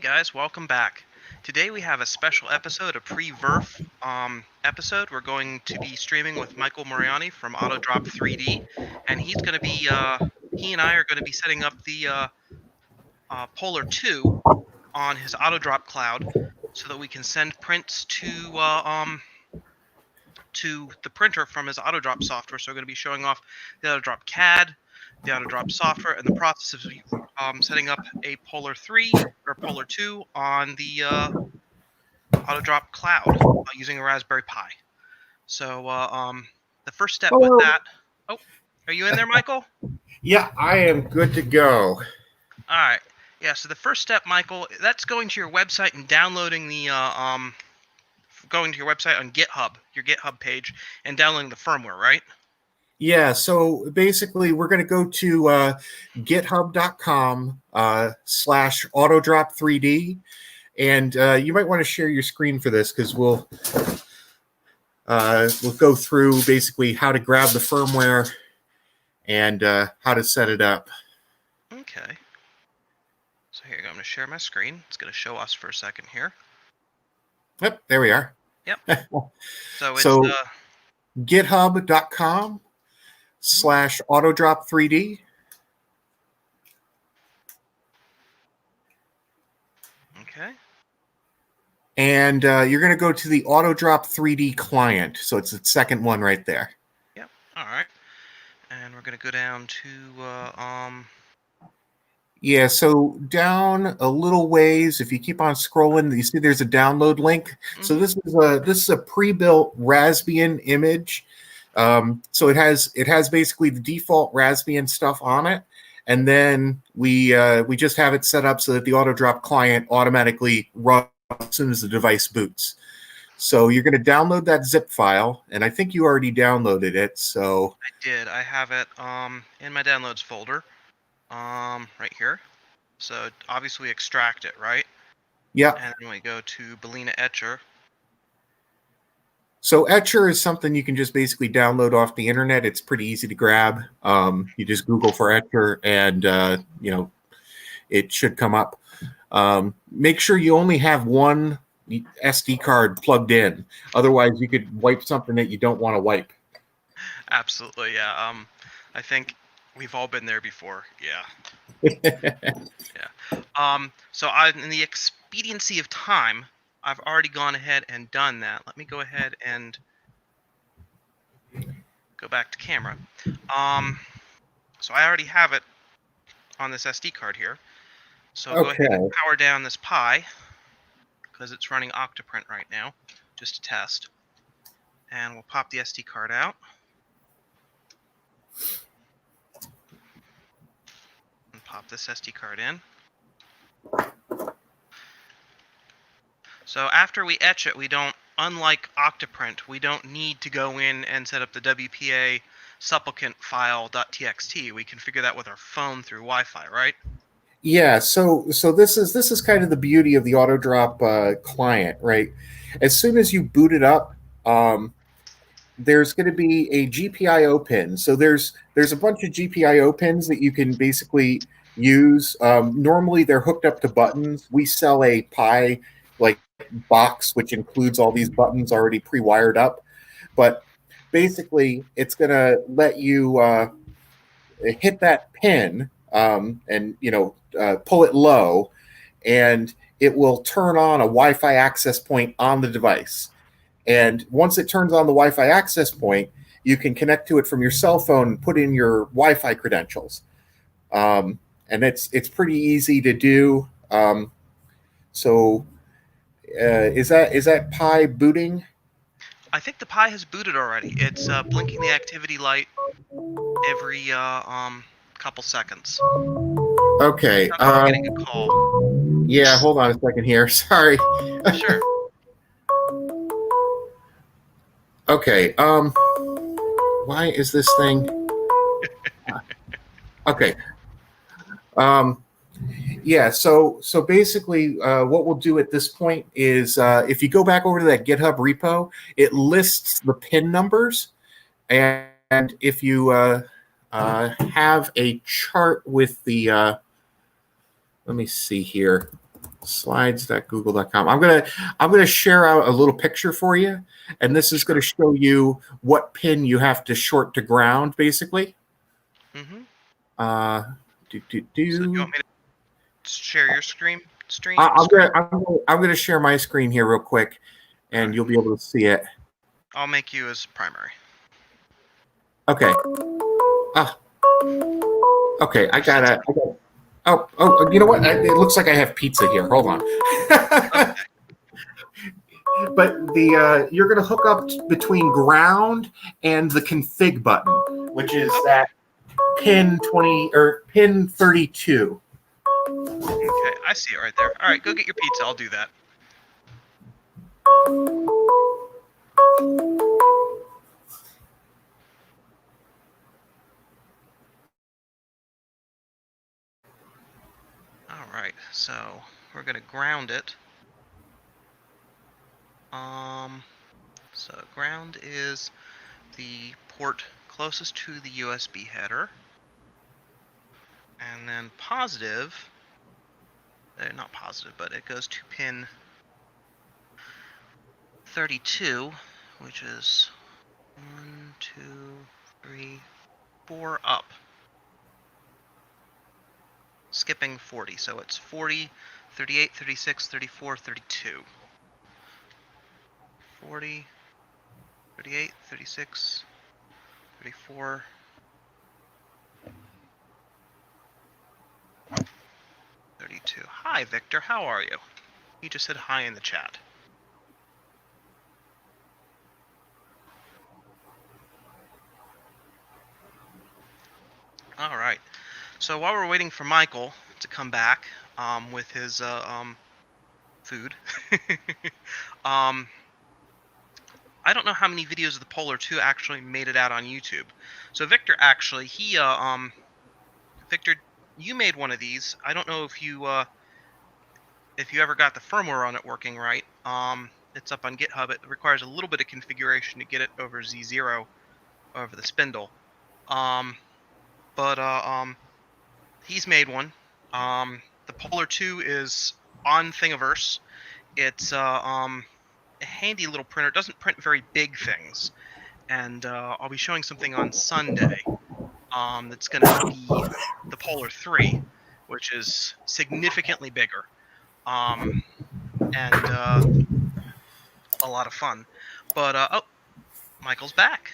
guys, welcome back. Today we have a special episode, a pre-Verf episode. We're going to be streaming with Michael Moriani from Autodrop3d, and he and I are going to be setting up the Polar2 on his Autodrop cloud, so that we can send prints to the printer from his Autodrop software. So we're going to be showing off the Autodrop CAD, the Autodrop software, and the process of setting up a Polar 3 or Polar 2 on the Autodrop cloud using a Raspberry Pi. So the first step with that. Oh, are you in there, Michael? Yeah, I am good to go. All right. Yeah. So the first step, Michael, that's going to your website and downloading the going to your website on GitHub, your GitHub page, and downloading the firmware, right? Yeah, so basically we're going to go to github.com /autodrop3d, and you might want to share your screen for this because we'll go through basically how to grab the firmware and how to set it up. Okay. So here you go. I'm going to share my screen. It's going to show us for a second here. Yep, there we are. Yep. So it's github.com /autodrop3d. Okay. And you're going to go to the Autodrop3d client. So it's the second one right there. Yep. All right. And we're going to go down to Yeah, so down a little ways, if you keep on scrolling, you see there's a download link. Mm-hmm. So this is a pre-built Raspbian image. So it has basically the default Raspbian stuff on it, and then we just have it set up so that the Autodrop client automatically runs as soon as the device boots. So you're going to download that zip file, and I think you already downloaded it. So I did. I have it in my downloads folder. Right here. So obviously we extract it, right? Yeah. And then we go to Balena Etcher. So Etcher is something you can just basically download off the internet. It's pretty easy to grab. You just Google for Etcher, and it should come up. Make sure you only have one SD card plugged in. Otherwise, you could wipe something that you don't want to wipe. Absolutely, yeah. I think we've all been there before. Yeah. Yeah. So in the expediency of time, I've already gone ahead and done that. Let me go ahead and go back to camera. So I already have it on this SD card here. So Go ahead and power down this Pi because it's running Octoprint right now, just to test. And we'll pop the SD card out. Pop this SD card in. So after we etch it, we don't, unlike Octoprint, we don't need to go in and set up the WPA supplicant file.txt. We configure that with our phone through Wi-Fi, right? Yeah. So this is kind of the beauty of the Autodrop client, right? As soon as you boot it up, there's going to be a GPIO pin. So there's a bunch of GPIO pins that you can basically use. Normally they're hooked up to buttons. We sell a Pi box which includes all these buttons already pre-wired up, but basically it's going to let you hit that pin and pull it low, and it will turn on a Wi-Fi access point on the device. And once it turns on the Wi-Fi access point, you can connect to it from your cell phone and put in your Wi-Fi credentials. And it's pretty easy to do. Is that Pi booting? I think the Pi has booted already. It's blinking the activity light every couple seconds. Okay. I'm getting a call. Yeah, hold on a second here. Sorry. Sure. Okay. Why is this thing? Okay. Yeah. So basically, what we'll do at this point is, if you go back over to that GitHub repo, it lists the pin numbers, and if you have a chart with the, let me see here. slides.google.com. I'm gonna share out a little picture for you, and this is gonna show you what pin you have to short to ground, basically. Mm-hmm. Uh, So do you want me to share your screen? I'm gonna share my screen here real quick, and you'll be able to see it. I'll make you as primary. Okay. Ah. Okay. I got it. Oh, you know what? It looks like I have pizza here. Hold on. Okay. But the you're going to hook up between ground and the config button, which is that pin 20 or pin 32. Okay, I see it right there. All right, go get your pizza. I'll do that. All right, so we're gonna ground it. So ground is the port closest to the USB header, and then positive, not positive, but it goes to pin 32, which is 1, 2, 3, 4 up. Skipping 40, so it's 40, 38, 36, 34, 32. 40, 38, 36, 34, 32. Hi, Victor. How are you? He just said hi in the chat. All right. So while we're waiting for Michael to come back with his food, I don't know how many videos of the Polar 2 actually made it out on YouTube. So Victor actually, Victor, you made one of these. I don't know if you ever got the firmware on it working right. It's up on GitHub. It requires a little bit of configuration to get it over Z0 over the spindle. But he's made one. The Polar 2 is on Thingiverse. It's a handy little printer. It doesn't print very big things, and I'll be showing something on Sunday. That's going to be the Polar 3, which is significantly bigger. And a lot of fun. But oh, Michael's back.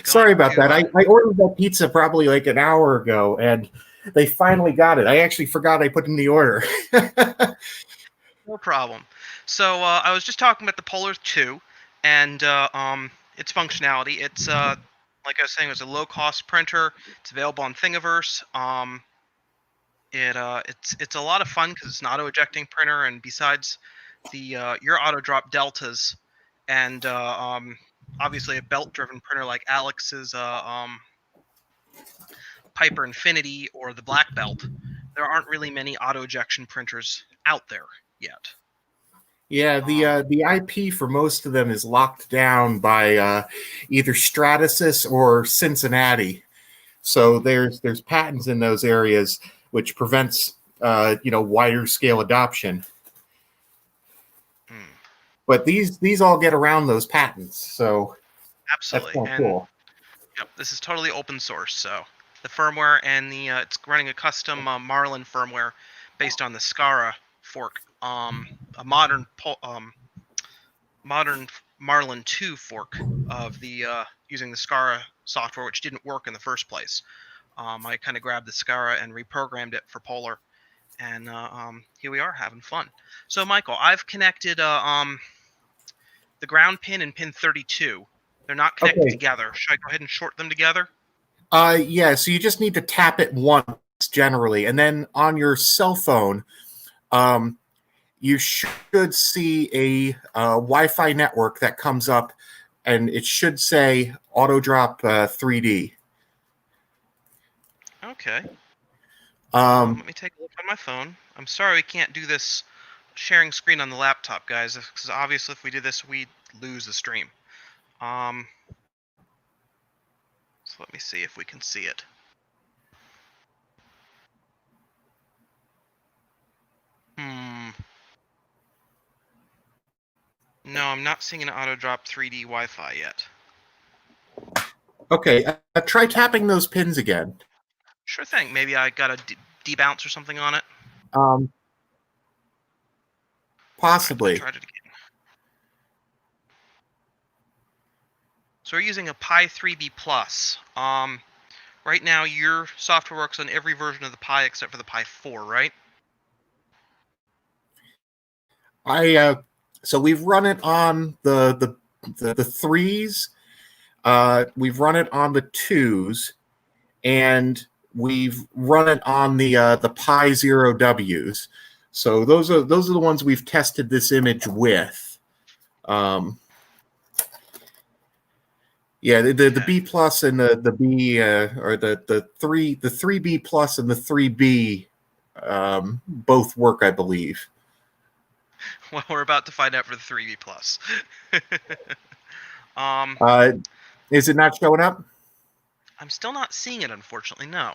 Sorry about that. I ordered that pizza probably like an hour ago, and they finally got it. I actually forgot I put in the order. No problem. So I was just talking about the Polar 2 and its functionality. It's like I was saying, it's a low-cost printer. It's available on Thingiverse. It's a lot of fun because it's an auto-ejecting printer, and besides the your auto-drop deltas and obviously a belt-driven printer like Alex's Piper Infinity or the Black Belt, there aren't really many auto-ejection printers out there yet. Yeah, the IP for most of them is locked down by either Stratasys or Cincinnati. So there's patents in those areas which prevents wider scale adoption. But these all get around those patents, so absolutely, that's kind of cool. Yep, this is totally open source. So the firmware and the it's running a custom Marlin firmware based on the Skara fork, a modern Marlin 2 fork of the using the Skara software, which didn't work in the first place. I kind of grabbed the Skara and reprogrammed it for Polar, and here we are having fun. So Michael, I've connected the ground pin and pin 32. They're not connected together. Should I go ahead and short them together? Yeah, so you just need to tap it once generally, and then on your cell phone, you should see a Wi-Fi network that comes up, and it should say Autodrop3d. Okay. Let me take a look on my phone. I'm sorry we can't do this sharing screen on the laptop, guys, because obviously if we did this, we'd lose the stream. So let me see if we can see it. No, I'm not seeing an Autodrop3d Wi-Fi yet. Okay, try tapping those pins again. Sure thing. Maybe I got a debounce or something on it. Um, Alright, I possibly. tried it again. So we're using a Pi 3B Plus. Right now your software works on every version of the Pi except for the Pi 4, right? So we've run it on the threes. We've run it on the twos, and we've run it on the Pi Zero Ws. So those are the ones we've tested this image with. Yeah, the Okay. B plus and the B or the three B plus and the three B both work, I believe. Well, we're about to find out for the 3B Plus. um, Uh, is it not showing up? I'm still not seeing it, unfortunately. No.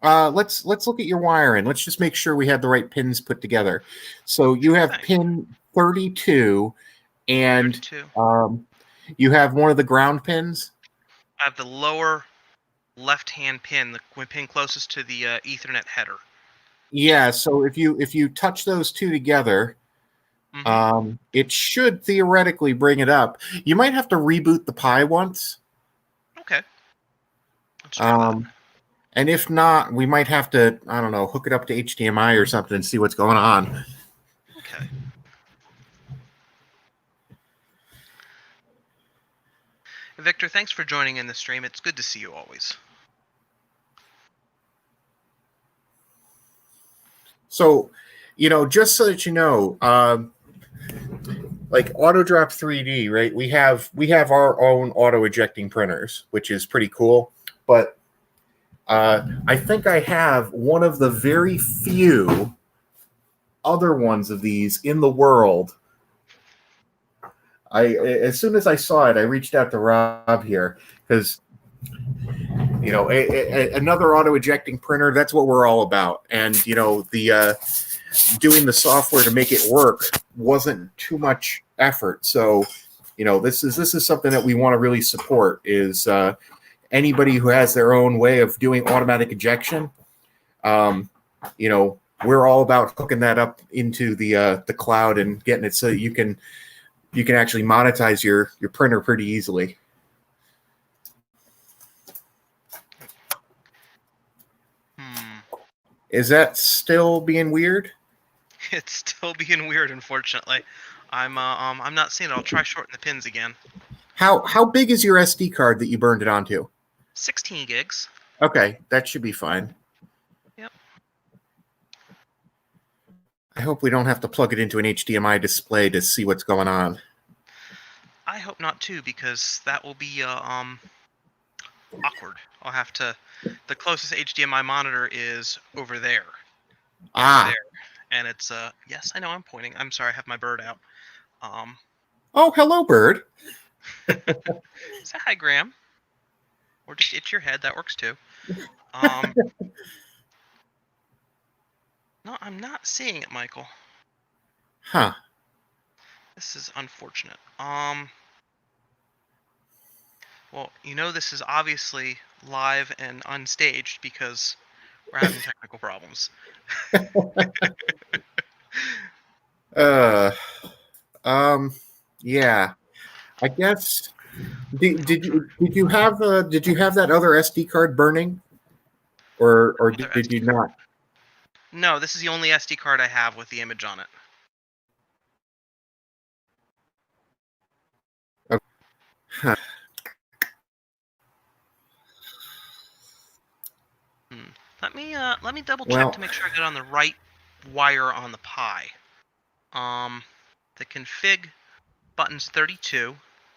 Let's look at your wiring. Let's just make sure we have the right pins put together. So you Sure have thing. pin 32, and 32. you have one of the ground pins. I have the lower left-hand pin, the pin closest to the Ethernet header. Yeah. So if you touch those two together, Mm-hmm. it should theoretically bring it up. You might have to reboot the Pi once. Okay. Let's try that. Um, and if not, we might have to, I don't know, hook it up to HDMI or something and see what's going on. Okay. Victor, thanks for joining in the stream. It's good to see you always. So, just so that you know, like Autodrop3d, right? We have our own auto ejecting printers, which is pretty cool. But I think I have one of the very few other ones of these in the world. As soon as I saw it, I reached out to Rob here because another auto ejecting printer. That's what we're all about, and the doing the software to make it work wasn't too much effort. So, this is something that we want to really support. Is anybody who has their own way of doing automatic ejection? Um, we're all about hooking that up into the cloud and getting it so you can actually monetize your printer pretty easily. Hmm. Is that still being weird? It's still being weird, unfortunately. I'm not seeing it. I'll try shorten the pins again. How big is your SD card that you burned it onto? 16 gigs. Okay, that should be fine. Yep. I hope we don't have to plug it into an HDMI display to see what's going on. I hope not too, because that will be awkward. I'll have to. The closest HDMI monitor is over there. Right Ah. there. And it's yes, I know I'm pointing. I'm sorry, I have my bird out. Oh, hello, bird. Say hi, Graham. Or just itch your head, that works too. No, I'm not seeing it, Michael. Huh. This is unfortunate. Well, this is obviously live and unstaged because we're having technical problems. Uh. Yeah. I guess. Did you have that other SD card burning, or Other did you SD not? No, this is the only SD card I have with the image on it. Huh. Let me double check Well, to make sure I get on the right wire on the Pi. The config button's 32.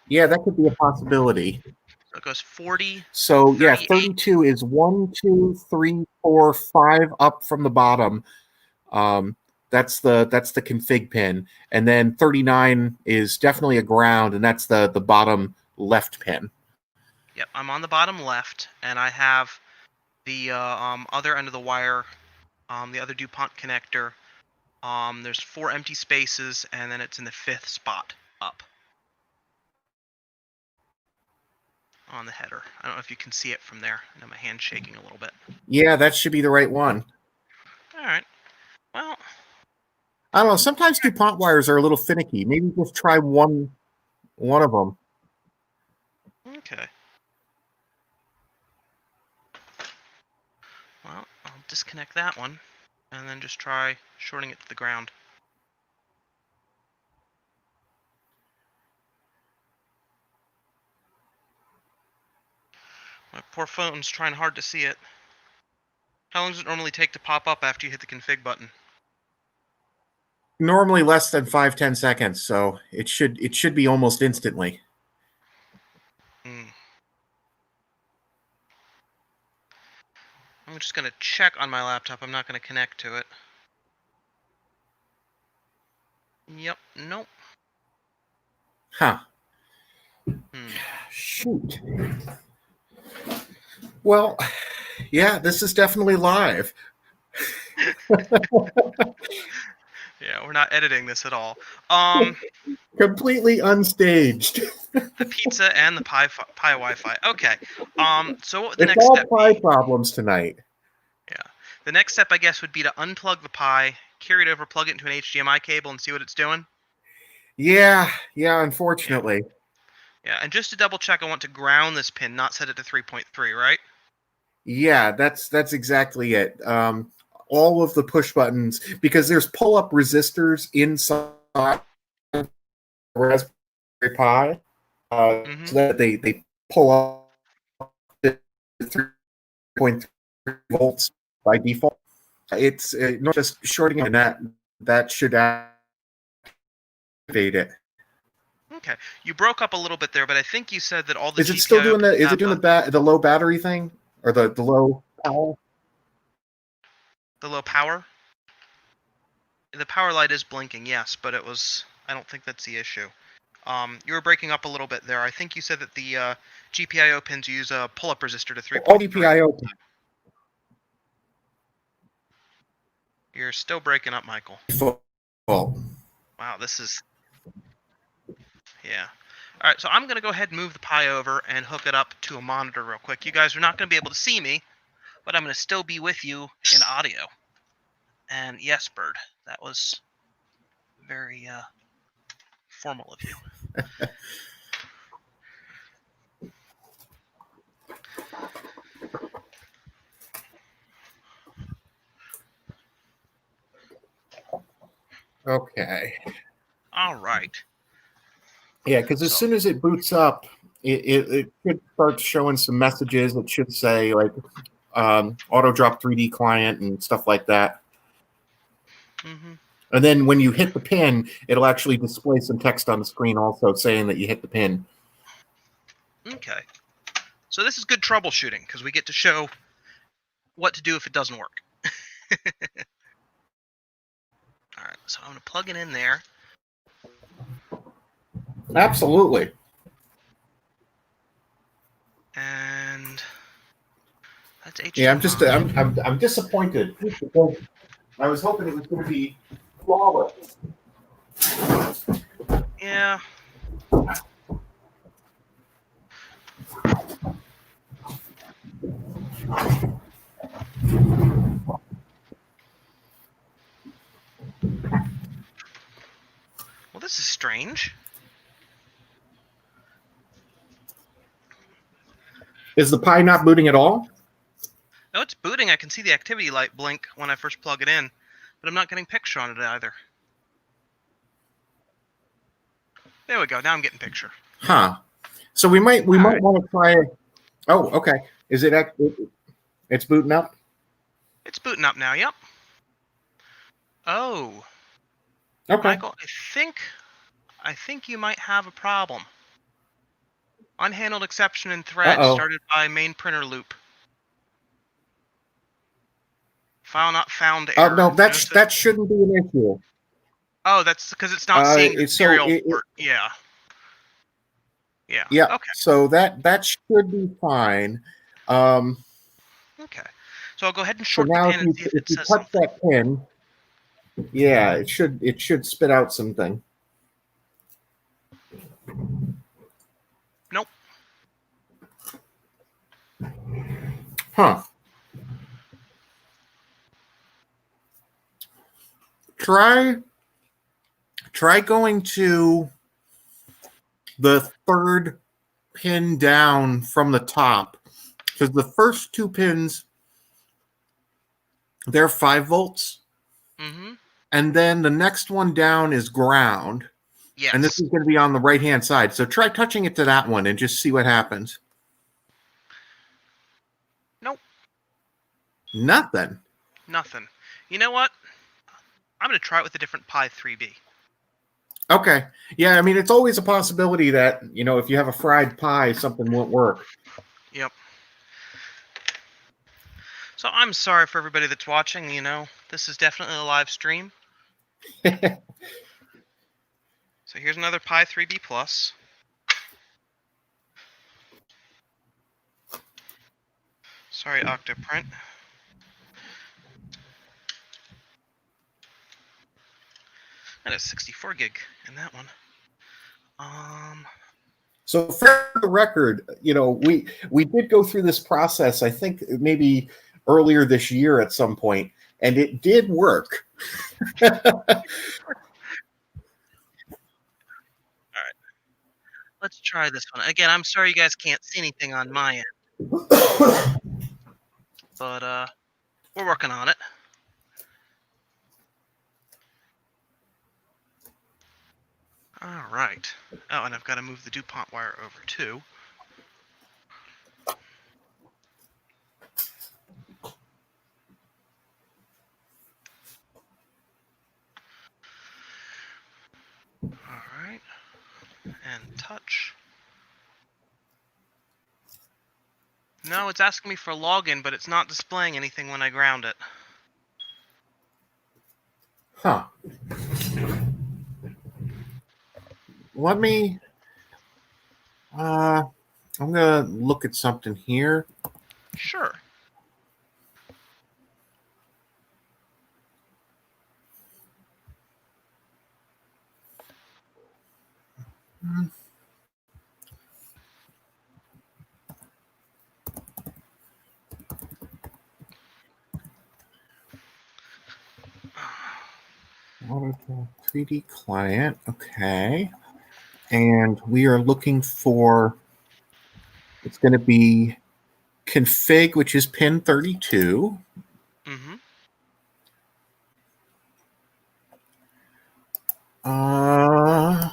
yeah, that could be a possibility. So it goes 40, So yeah, 38. 32 is 1, 2, 3, 4, 5 up from the bottom. That's the config pin, and then 39 is definitely a ground, and that's the bottom left pin. Yep, I'm on the bottom left, and I have the other end of the wire, the other DuPont connector, There's 4 empty spaces, and then it's in the 5th spot up on the header. I don't know if you can see it from there. I know my hand's shaking a little bit. Yeah, that should be the right one. All right. Well, I don't know. Sometimes DuPont wires are a little finicky. Maybe just try one of them. okay. Well, I'll disconnect that one, and then just try shorting it to the ground. My poor phone's trying hard to see it. How long does it normally take to pop up after you hit the config button? Normally less than 5-10 seconds, so it should be almost instantly. Hmm. I'm just going to check on my laptop. I'm not going to connect to it. Yep. Nope. Huh. Hmm. Shoot. Well, yeah, this is definitely live. Yeah, we're not editing this at all. Completely unstaged. The pizza and the Pi Wi-Fi. Okay. So what would the It's next all step pie be? problems tonight. Yeah. The next step, I guess, would be to unplug the Pi, carry it over, plug it into an HDMI cable, and see what it's doing. Yeah, Yeah. unfortunately. Yeah. And just to double check, I want to ground this pin, not set it to 3.3, right? Yeah, that's exactly it. All of the push buttons, because there's pull-up resistors inside the Raspberry Pi, Mm-hmm. so that they pull up to 3.3 volts by default. It's not just shorting it, and that should activate it. Okay. You broke up a little bit there, but I think you said that all the Is it still GPIO doing the? pins Is it have doing the low battery thing or the low power? the low power. The power light is blinking, yes, but I don't think that's the issue. You were breaking up a little bit there. I think you said that the GPIO pins use a pull-up resistor to All 3.3. DPIO. You're still breaking up, Michael. Well, Wow, this is... Yeah. Alright, so I'm going to go ahead and move the Pi over and hook it up to a monitor real quick. You guys are not going to be able to see me, but I'm going to still be with you in audio. And yes, Bird, that was very formal of you. okay. All right. Yeah, because as So, soon as it boots up, it should start showing some messages. It should say like Autodrop3d client and stuff like that. mhm. And then when you hit the pin, it'll actually display some text on the screen also saying that you hit the pin. Okay. So this is good troubleshooting because we get to show what to do if it doesn't work. All right, so I'm going to plug it in there. Absolutely. And that's HDMI. Yeah, I'm disappointed because I was hoping it was going to be flawless. Yeah. Well, this is strange. Is the Pi not booting at all? No, it's booting. I can see the activity light blink when I first plug it in, but I'm not getting picture on it either. There we go. Now I'm getting picture. Huh. So we might right. want to try. Oh, okay. Is it? It's booting up. It's booting up now. Yep. Oh, Okay. Michael, I think you might have a problem. Unhandled exception in thread Uh-oh. started by main printer loop. File not found error. No, that shouldn't be an issue. Oh, that's because it's not seeing the serial port. Yeah. Yeah. Yeah. Okay. So that should be fine. Okay. So I'll go ahead and So short the now pin and see if if it you says touch something. that pin, Yeah, it should spit out something. Nope. Huh. Try going to the third pin down from the top, because the first two pins, they're 5 volts, Mm-hmm. and then the next one down is ground, and this Yes. is going to be on the right hand side. So try touching it to that one and just see what happens. Nope. Nothing. Nothing. You know what? I'm gonna try it with a different Pi 3B. Okay. Yeah, I mean, it's always a possibility that, if you have a fried pie, something won't work. Yep. So I'm sorry for everybody that's watching. This is definitely a live stream. So here's another Pi 3B plus. Sorry, Octoprint. That is 64 gig in that one. So for the record, we did go through this process, I think maybe earlier this year at some point, and it did work. All right. Let's try this one. Again, I'm sorry you guys can't see anything on my end, but we're working on it. All right. Oh, and I've got to move the DuPont wire over too. All right. And touch. No, it's asking me for login, but it's not displaying anything when I ground it. Huh. Let me I'm gonna look at something here. Sure. Autodrop3d client, okay. And we are looking for, it's going to be config, which is pin 32. Mm-hmm. Uh,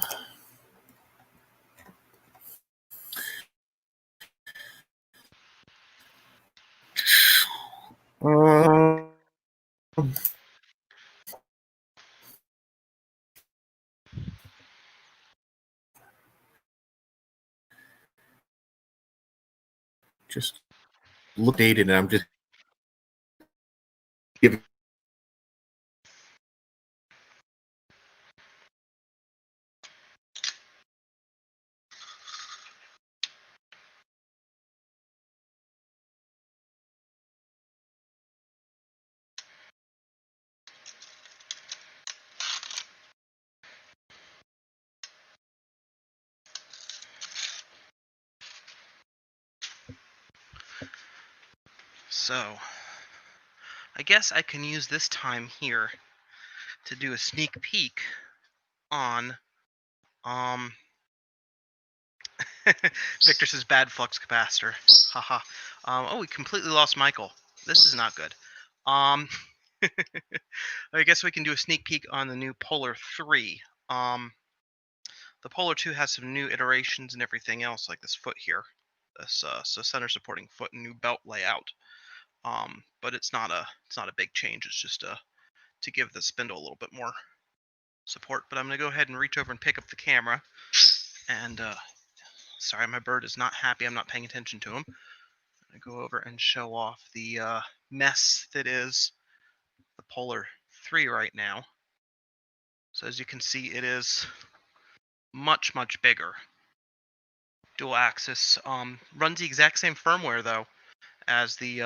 uh, just look dated, and I'm just giving. So, I guess I can use this time here to do a sneak peek on Victor says bad flux capacitor. Haha. Oh, we completely lost Michael. This is not good. Um, I guess we can do a sneak peek on the new Polar 3. The Polar 2 has some new iterations and everything else, like this foot here. This so center supporting foot and new belt layout. But it's not a big change. It's just to give the spindle a little bit more support. But I'm gonna go ahead and reach over and pick up the camera. And sorry, my bird is not happy. I'm not paying attention to him. I'm gonna go over and show off the mess that is the Polar 3 right now. So as you can see, it is much bigger. Dual axis. Runs the exact same firmware though as the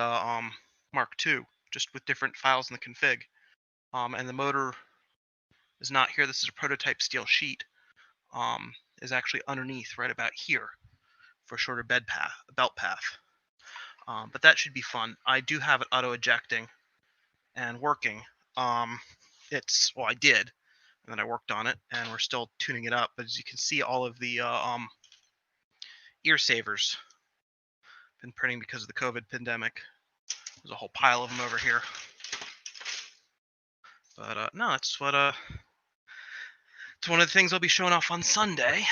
Mark II, just with different files in the config. and the motor is not here. This is a prototype steel sheet. Is actually underneath, right about here, for a shorter belt path. But that should be fun. I do have it auto ejecting and working. I did, and then I worked on it, and we're still tuning it up. But as you can see, all of the ear savers been printing because of the COVID pandemic. There's a whole pile of them over here. But no, it's one of the things I'll be showing off on Sunday.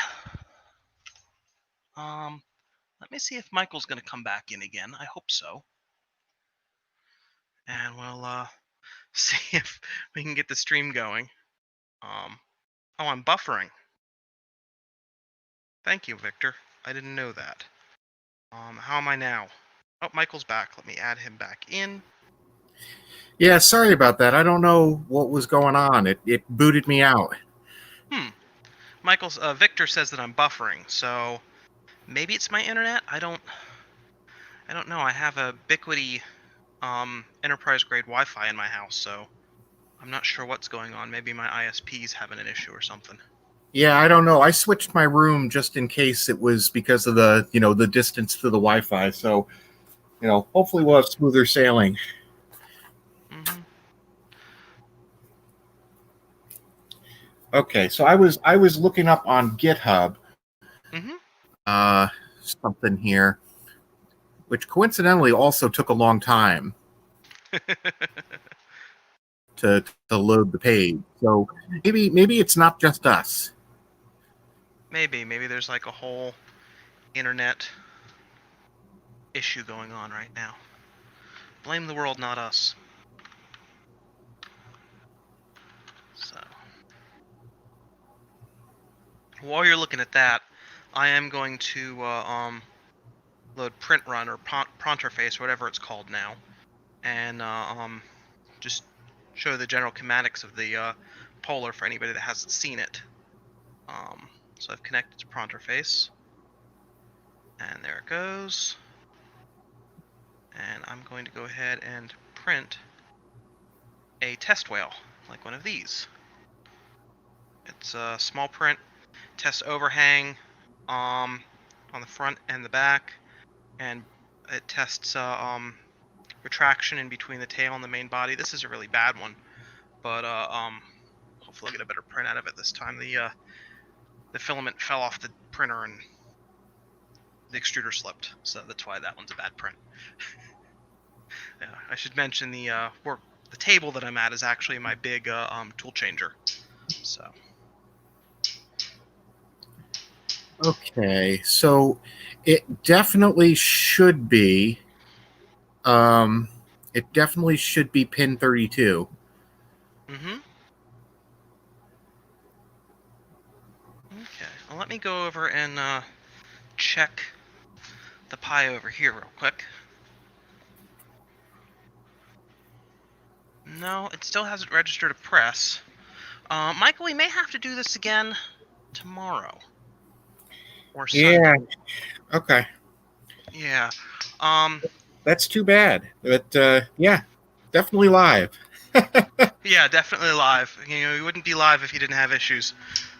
Let me see if Michael's gonna come back in again. I hope so. And we'll see if we can get the stream going. Oh, I'm buffering. Thank you, Victor. I didn't know that. How am I now? Oh, Michael's back. Let me add him back in. Yeah, sorry about that. I don't know what was going on. It booted me out. Victor says that I'm buffering, so maybe it's my internet. I don't know. I have a Biquity enterprise grade Wi-Fi in my house, so I'm not sure what's going on. Maybe my ISP's having an issue or something. Yeah, I don't know. I switched my room just in case it was because of the distance to the Wi-Fi. So, hopefully we'll have smoother sailing. Mm-hmm. Okay, so I was looking up on GitHub Mm-hmm. something here, which coincidentally also took a long time to load the page. So maybe it's not just us. Maybe there's like a whole internet issue going on right now. Blame the world, not us. So, while you're looking at that, I am going to load print run or pronterface, whatever it's called now, and just show the general schematics of the Polar for anybody that hasn't seen it. So I've connected to pronterface, and there it goes. And I'm going to go ahead and print a test whale, like one of these. It's a small print, test overhang on the front and the back, and it tests retraction in between the tail and the main body. This is a really bad one, but hopefully I'll get a better print out of it this time. The filament fell off the printer and the extruder slipped, so that's why that one's a bad print. Yeah, I should mention the table that I'm at is actually my big tool changer. So. Okay, so it definitely should be. It definitely should be pin 32. Mm-hmm. Okay. Well, let me go over and check the Pi over here real quick. No, it still hasn't registered a press. Michael, we may have to do this again tomorrow or Sunday. Yeah. Okay. Yeah. That's too bad. But yeah, definitely live. Yeah, definitely live. You wouldn't be live if you didn't have issues.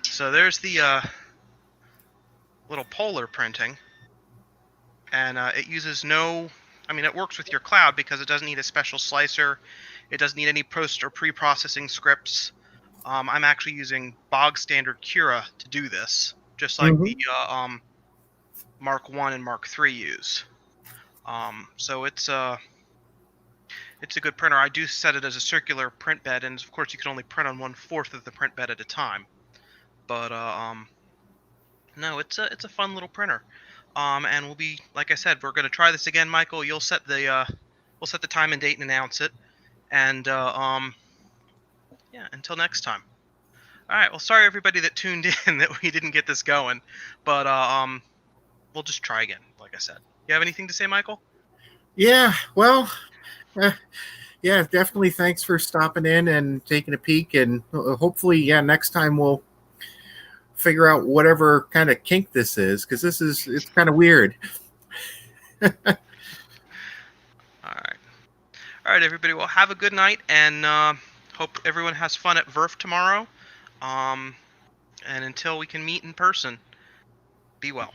So there's the little Polar printing, and it uses no. I mean, it works with your cloud because it doesn't need a special slicer. It doesn't need any post or pre-processing scripts. I'm actually using bog standard Cura to do this, just like the Mark 1 and Mark 3 use. So it's a good printer. I do set it as a circular print bed, and of course you can only print on 1/4 of the print bed at a time. But no, it's a fun little printer. And we'll be, like I said, we're gonna try this again, Michael. You'll set the we'll set the time and date and announce it. And yeah, until next time. All right. Well, sorry everybody that tuned in that we didn't get this going, but we'll just try again. Like I said. You have anything to say, Michael? Yeah. Well. Yeah, definitely. Thanks for stopping in and taking a peek, and hopefully, yeah, next time we'll figure out whatever kind of kink this is, because it's kind of weird. All right, everybody. Well, have a good night, and Hope everyone has fun at Verf tomorrow. And until we can meet in person, be well.